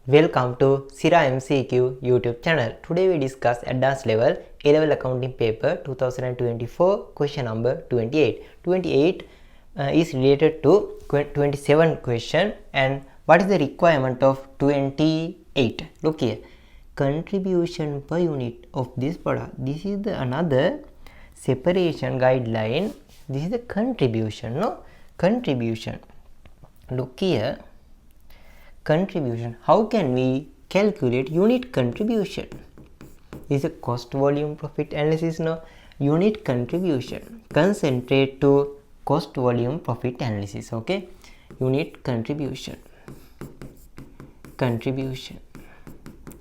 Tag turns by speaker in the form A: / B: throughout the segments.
A: Welcome to SIRA MCQ YouTube channel. Today we discuss advanced level A-level accounting paper 2024 question number 28. 28 is related to 27 question and what is the requirement of 28? Look here. Contribution per unit of this product. This is the another separation guideline. This is the contribution. No? Contribution. Look here. Contribution. How can we calculate unit contribution? This is a cost volume profit analysis. No, unit contribution. Concentrate to cost volume profit analysis. Okay, unit contribution. Contribution.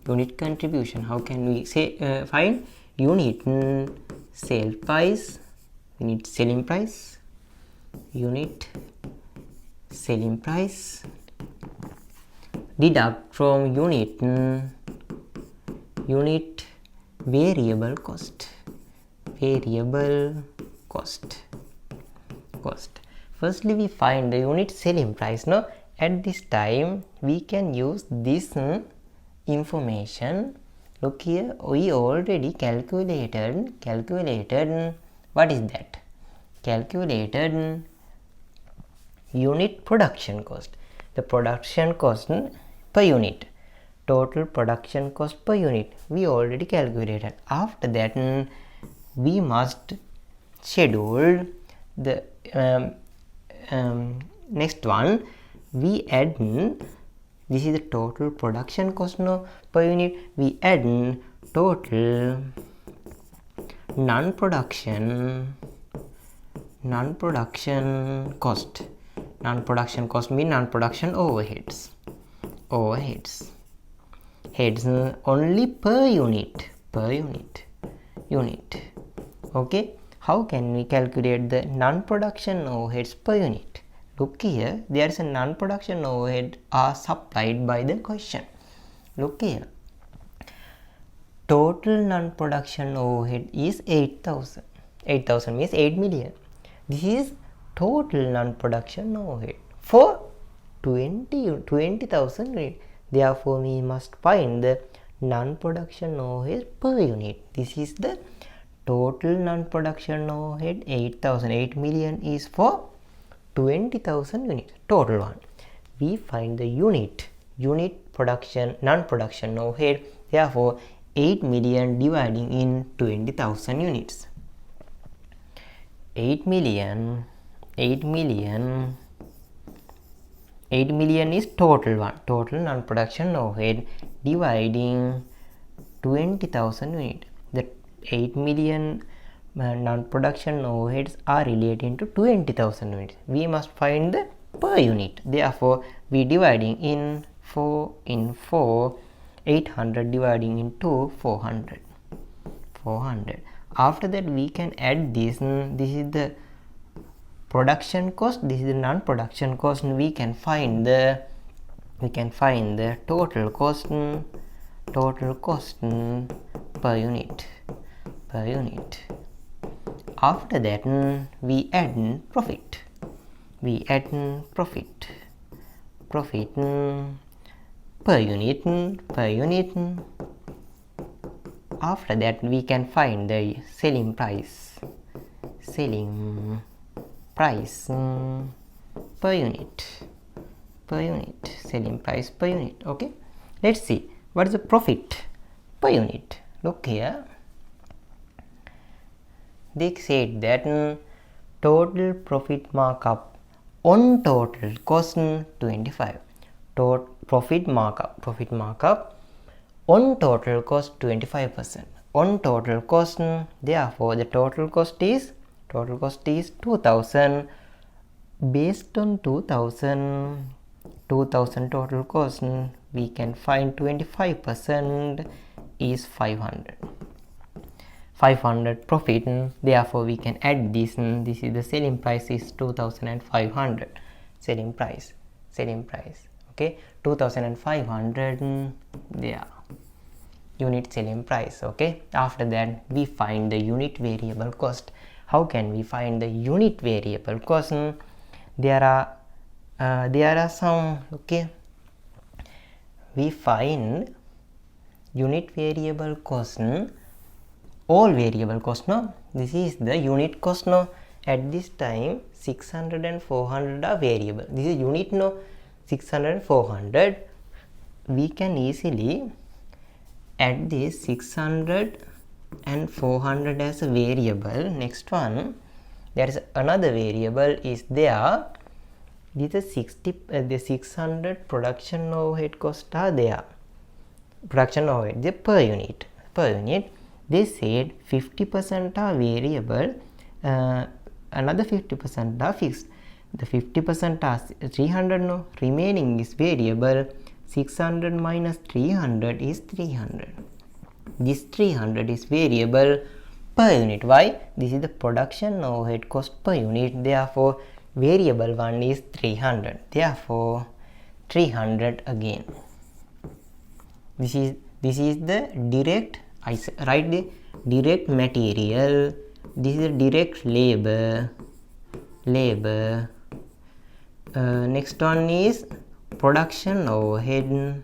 A: Unit contribution. How can we say find unit sale price? Unit selling price. Unit selling price. Deduct from unit variable cost. Firstly we find the unit selling price. No, at this time we can use this information. Look here, we already calculated what is that? Calculated unit production cost. The production cost per unit, total production cost per unit, we already calculated. After that we must schedule the next one. We add, this is the total production cost no per unit, we add total non-production cost. Non-production cost means non-production overheads. Heads only per unit. Okay, how can we calculate the non-production overheads per unit? Look here, there is a non-production overhead are supplied by the question. Look here, total non-production overhead is 8,000. 8,000 means 8 million. This is total non-production overhead for 20,000 units. Therefore, we must find the non-production overhead per unit. This is the total non-production overhead. 8 million is for 20,000 units. Total one. We find the unit production non-production overhead. Therefore, 8 million dividing in 20,000 units. 8 million is total one, total non-production overhead dividing 20,000 unit. The 8 million non-production overheads are relating to 20,000 units. We must find the per unit. Therefore, we dividing in 4 in 4, 800 dividing into 400. After that, we can add this. This is the production cost, this is the non-production cost. We can find the total cost per unit. After that we add profit per unit. After that we can find the selling price per unit, selling price per unit. Okay, let's see what is the profit per unit. Look here, they said that total profit markup on total cost 25. Profit markup on total cost 25%. On total cost, therefore the total cost is 2,000. Based on 2,000 total cost, we can find 25% is 500 profit. Therefore we can add this. This is the selling price is 2,500. selling price. Okay, 2,500 there, unit selling price. Okay, after that we find the unit variable cost. How can we find the unit variable cost? There are some we find unit variable cost, all variable cost. No, this is the unit cost. No, at this time 600 and 400 are variable. This is unit. No, 600 and 400. We can easily add this 600 and 400 as a variable. Next one, there is another variable is there. This is the 600 production overhead cost are there. Production overhead, the per unit. They said 50% are variable, another 50% are fixed. The 50% are 300. No, remaining is variable. 600 minus 300 is 300. This 300 is variable per unit. Why? This is the production overhead cost per unit. Therefore, variable one is 300. Therefore, 300 again. This is the direct. I write the direct material. This is the direct labor. Next one is production overhead.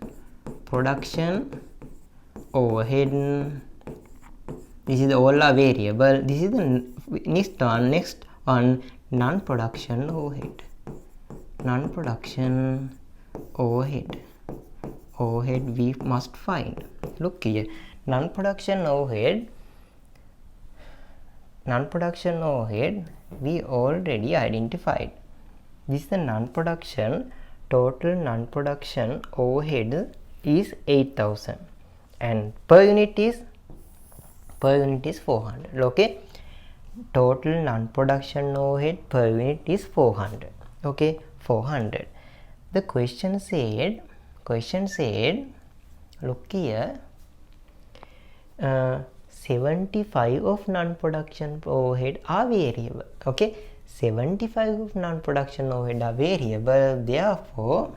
A: This is the all are variable. This is the next one non-production overhead. Overhead we must find. Look here, non-production overhead we already identified. This is the non-production. Total non-production overhead is 8,000 and per unit is 400. Okay, total non-production overhead per unit is 400. Okay, 400. The question said, look here, 75 of non-production overhead are variable. Okay, 75 of non-production overhead are variable. Therefore,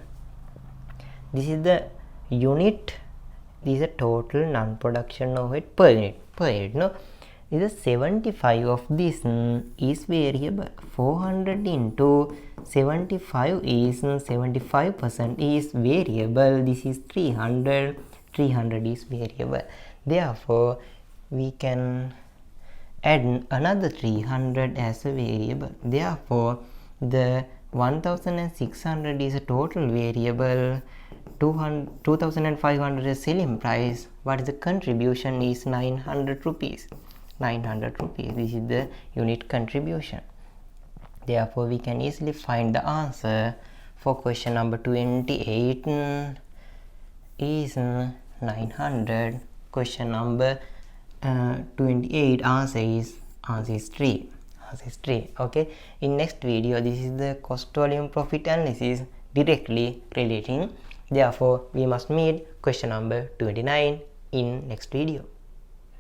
A: this is the unit. This is the total non-production overhead per unit. No, this is 75 of this is variable. 400 into 75 is 75% is variable. This is 300. 300 is variable. Therefore, we can add another 300 as a variable. Therefore, the 1600 is a total variable. 2500 is selling price. What is the contribution is 900 rupees. 900 rupees. This is the unit contribution. Therefore, we can easily find the answer for question number 28 is 900. Question number 28 answer is 3. Okay, in next video this is the cost volume profit analysis directly relating. Therefore, we must meet question number 29 in next video.